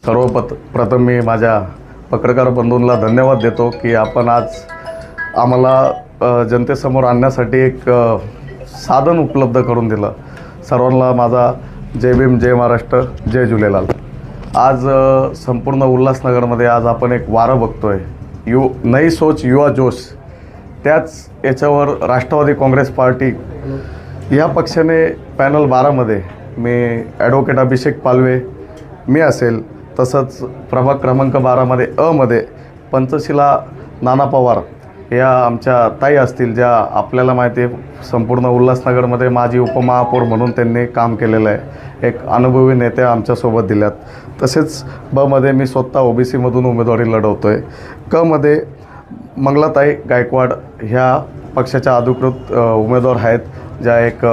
प्रथम मी माझ्या पत्रकार बंधूंना धन्यवाद देतो की आपण आज आम्हाला जनतेसमोर आणण्यासाठी एक साधन उपलब्ध करून दिलं। सर्वांना माझा जय भीम, जय महाराष्ट्र, जय झुलेलाल। आज संपूर्ण उल्हासनगरमध्ये आज आपण एक वारं बघतोय, नई सोच युवा जोश। त्याच याच्यावर राष्ट्रवादी काँग्रेस पार्टी या पक्षाने पॅनल 12मध्ये मी ॲडव्होकेट अभिषेक पालवे मी असेल, तसंच प्रभाग क्रमांक 12मध्ये मध्ये पंचशिला नाना पवार या आमच्या ताई असतील, ज्या आपल्याला माहिती आहे संपूर्ण उल्हासनगरमध्ये माजी उपमहापौर म्हणून त्यांनी काम केलेलं आहे। एक अनुभवी नेते आमच्यासोबत दिल्यात। तसेच मध्ये मी स्वतः ओबीसीमधून उमेदवारी लढवतो आहे। मध्ये मंगलाताई गायकवाड ह्या पक्षाच्या अधिकृत उमेदवार आहेत, ज्या एक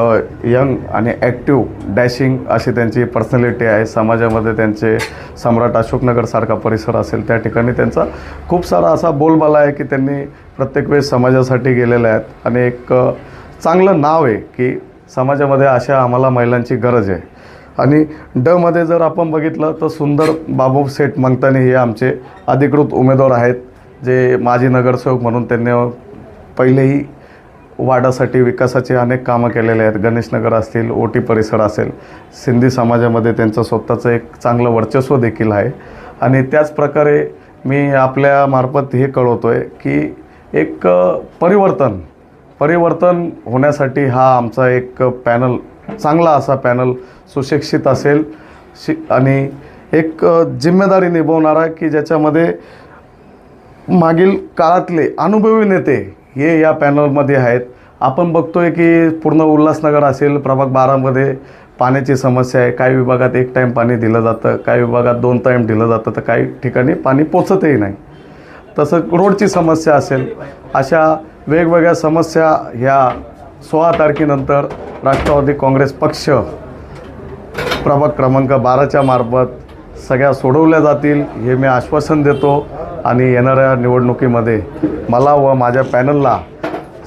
यंग आणि ॲक्टिव्ह डॅशिंग अशी त्यांची पर्सनॅलिटी आहे। समाजामध्ये त्यांचे सम्राट अशोकनगरसारखा परिसर असेल त्या ठिकाणी त्यांचा खूप सारा असा बोलबाला आहे की त्यांनी प्रत्येक वेळेस समाजासाठी गेलेले आहेत आणि एक चांगलं नाव आहे की समाजामध्ये अशा आम्हाला महिलांची गरज आहे। आणि मध्ये जर आपण बघितलं तर सुंदर बाबू सेठ मंगतानी हे आमचे अधिकृत उमेदवार आहेत, जे माजी नगरसेवक म्हणून त्यांनी पहिलेही वाडासाठी विकासाचे अनेक कामं केलेले आहेत। गणेशनगर असतील, ओटी परिसर असेल, सिंधी समाजामध्ये त्यांचं स्वतःचं एक चांगलं वर्चस्व देखील आहे। आणि त्याच प्रकारे मी आपल्या मार्फत हे कळवतो आहे की एक परिवर्तन होण्यासाठी हा आमचा एक पॅनल, चांगला असा पॅनल सुशिक्षित असेल आणि एक जिम्मेदारी निभवणारा की ज्याच्यामध्ये मागील काळातले अनुभवी नेते हे या पॅनलमध्ये आहेत। आपण बघतोय की पूर्ण उल्हासनगर असेल, प्रभाग 12मध्ये पाण्याची समस्या आहे। काही विभागात 1 टाईम पाणी दिलं जातं, काही विभागात 2 टाईम दिलं जातं, तर काही ठिकाणी पाणी पोचतही नाही। तसं रोडची समस्या असेल, अशा वेगवेगळ्या समस्या ह्या 16 तारखेनंतर राष्ट्रवादी काँग्रेस पक्ष प्रभाग क्रमांक 12च्या मार्फत सगळ्या सोडवल्या जातील हे मी आश्वासन देतो। आणि येणाऱ्या निवडणुकीमध्ये मला व माझ्या पॅनलला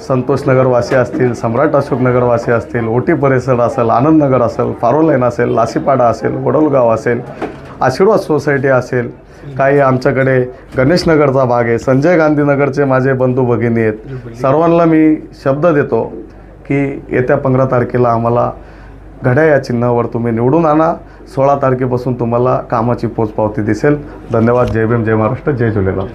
संतोषनगरवासी असतील, सम्राट अशोकनगरवासी असतील, ओटी परिसर असेल, आनंदनगर असेल, फारोलाईन असेल, लासीपाडा असेल, वडोलगाव असेल, आशीर्वाद सोसायटी असेल, काही आमच्याकडे गणेशनगरचा भाग आहे, संजय गांधीनगरचे माझे बंधू भगिनी आहेत। सर्वांना मी शब्द देतो की येत्या 15 तारखेला आम्हाला घड्याळ या चिन्हावर तुम्ही निवडून आणा। 16 तारखेपासून तुम्हाला कामाची पोचपावती दिसेल। धन्यवाद। जय भीम, जय महाराष्ट्र, जय झुलेलाल।